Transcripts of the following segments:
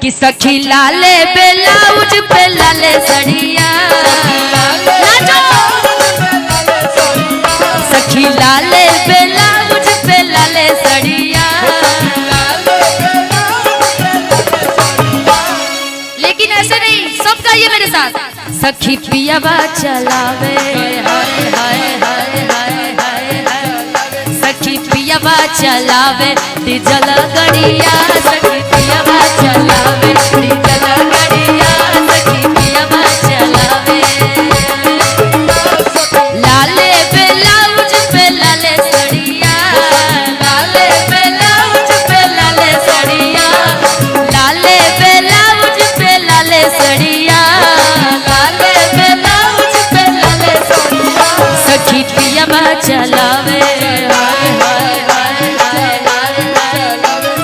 कि सखी लाले ब्लाउज पे लाले सड़िया, सखी लाले ब्लाउज पे लाले सड़िया। लेकिन ऐसे नहीं, सब गाइए मेरे साथ। सखी पियावा चलावे हाय हाय हाय हाय हाय हाय, सखी पियावा चलावे डीजल गड़िया, सखी पियावा चलावे डीजल गड़िया, सखी पियावा चलावे। लाले ब्लाउज पे लाले सड़िया, लाले ब्लाउज पे लाले सड़िया, लाले ब्लाउज पे लाले सड़िया, लाले ब्लाउज पे लाले सड़िया। सखी पियावा चलावे हाय हाय हाय हाय,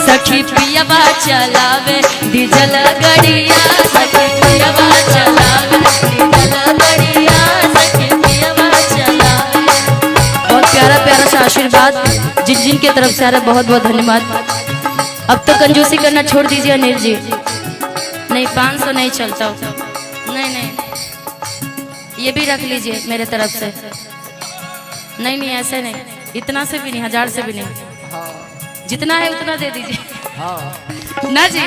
सखी पियावा चलावे डीजल गड़िया, सखी पियावा चलावे डीजल गड़िया, सखी पियावा चलावे। बहुत प्यारा प्यारा सा आशीर्वाद जिन जिन के तरफ से आ रहा है, बहुत बहुत धन्यवाद। अब तो कंजूसी करना छोड़ दीजिए अनिल जी। नहीं 500 नहीं चलता, नहीं नहीं, ये भी रख लीजिए मेरे तरफ से। नहीं नहीं ऐसे नहीं, इतना से भी नहीं, 1000 से भी नहीं, जितना है उतना दे दीजिए ना जी।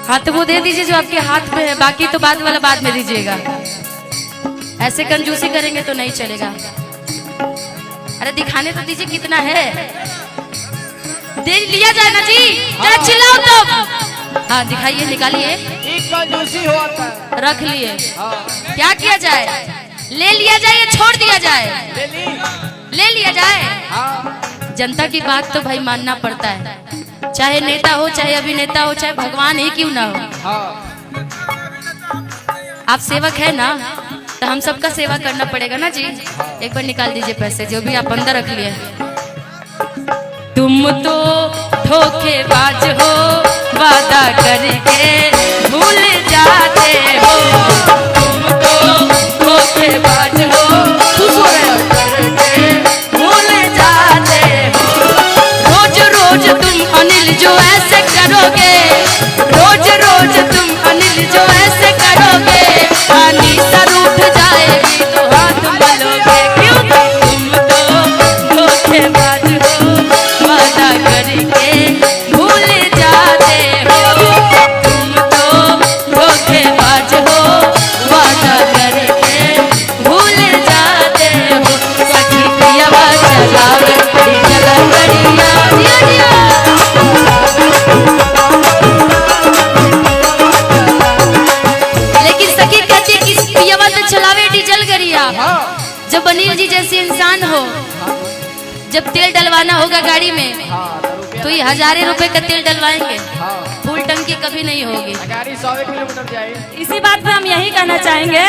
हाँ तो वो दे दीजिए जो आपके हाथ में है, बाकी तो बाद वाला बाद में दीजिएगा। ऐसे कंजूसी करेंगे तो नहीं चलेगा। अरे दिखाने तो दीजिए कितना है, दे लिया जाए ना जी, जरा चिल्लाओ तो। हाँ दिखाइए, निकालिए। कंजूसी होता है, रख लिए, क्या किया जाए? ले लिया जाए या छोड़ दिया जाए? ले लिया जाए। जनता की बात तो भाई मानना पड़ता है, चाहे नेता हो, चाहे अभिनेता हो, चाहे भगवान ही क्यों ना हो। आप सेवक है ना, तो हम सबका सेवा करना पड़ेगा ना जी। एक बार निकाल दीजिए पैसे, जो भी आप अंदर रख लिए। तुम तो धोखेबाज हो, वादा करके भूल जाते हो, तुम तो धोखेबाज हो, करके भूल जाते हो। रोज रोज तुम अनिल जो ऐसे करोगे, रोज रोज तुम अनिल जो ऐसे करोगे, पानी सर उठ जाएगी तो हाथ मलोगे। क्यों? तुम तो धोखेबाज हो, वादा करके भूल जाते हो, तुम तो धोखेबाज हो, वादा करके भूल जाते हो। सखी पियावा चलावे डीजल गड़िया, जिया जिया। लेकिन सखी कहती है कि पियावा तो चलावे डीजल गड़िया। जब अनिल जी जैसे इंसान हो, जब तेल डलवाना होगा गाड़ी में, तो ये 1000 रुपए का तेल डलवाएंगे, फुल टंकी कभी नहीं होगी। गाड़ी 100 किलोमीटर जाएगी। इसी बात पे हम यही कहना चाहेंगे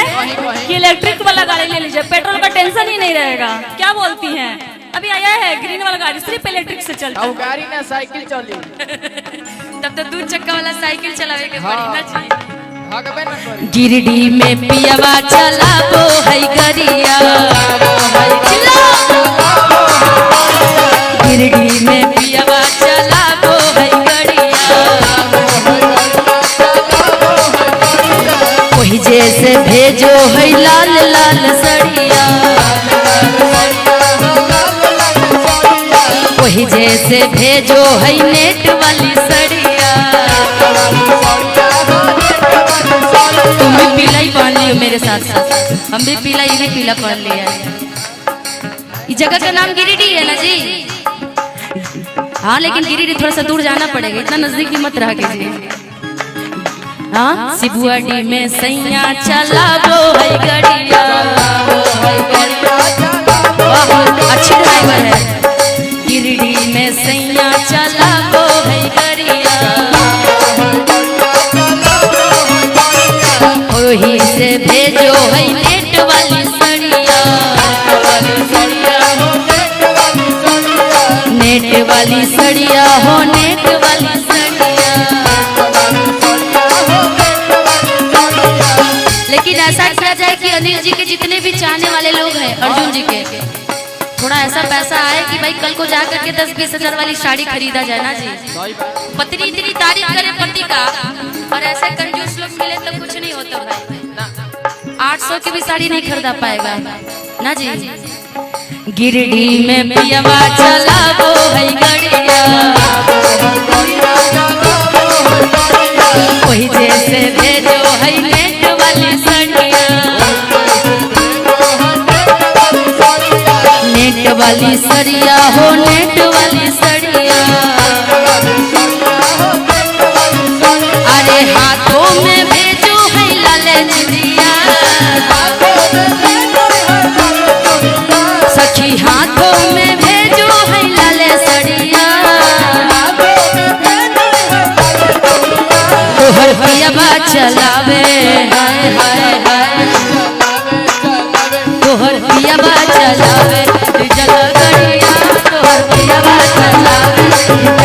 कि इलेक्ट्रिक वाला गाड़ी ले लीजिए, पेट्रोल का टेंशन ही नहीं रहेगा। क्या बोलती हैं? अभी आया है ग्रीन वाला गाड़ी, सिर्फ इलेक्ट्रिक से चलता है। गाड़ी ना साइकिल चली। तब तो 2 चक्का वाला साइकिल चलावे के पड़ी ना जी। गिरिडीह में पियावा चलाबो है गरिया, गिरिडीह में पियावा चलाबो है गरिया, वही जैसे भेजो है लाल लाल सड़िया, वही जैसे भेजो है नेट वाली सड़िया। तुम भी पीला ही पहन लियो मेरे साथ साथ, हम भी पीला, ये भी पीला पहन लिया। इस जगह का नाम गिरिडीह है ना जी। हाँ लेकिन गिरिडीह थोड़ा सा दूर जाना पड़ेगा, इतना नजदीक भी मत रहा कीजिए। हाँ सिबुआडी में सैया चलाबो है गड़िया, अच्छे ड्राइवर है। गिरिडीह में सैया चलाबो है गड़िया, वही से भेजो है नेट वाली सड़िया, नेट वाली सड़िया हो, नेट वाली सड़िया। लेकिन ऐसा किया जाए कि अनिल जी के जितने भी चाहने वाले लोग हैं, अर्जुन जी के, थोड़ा ऐसा पैसा आए कि भाई कल को जा करके 10-20 हजार वाली साड़ी खरीदा जाए ना जी। पत्नी इतनी तारीफ करे, ऐसे कंजूस लोग मिले तो कुछ नहीं होता भाई। ना 800 की भी साड़ी नहीं खरीदा पाएगा ना जी। गिरडी में पियवा चलावो है गड़िया, वही जैसे भेजो है नेट वाली सड़िया, नेट वाली सड़िया हो नेट वाली सड़िया। अरे हाथों में भेजो है लाले चुड़िया, सखी हाथों में भेजो है लाले सड़िया। तोहर पियवा चलावे हाय हाय हाय, तोहर पियवा चलावे डीजल गड़िया, तोहर पियवा चलावे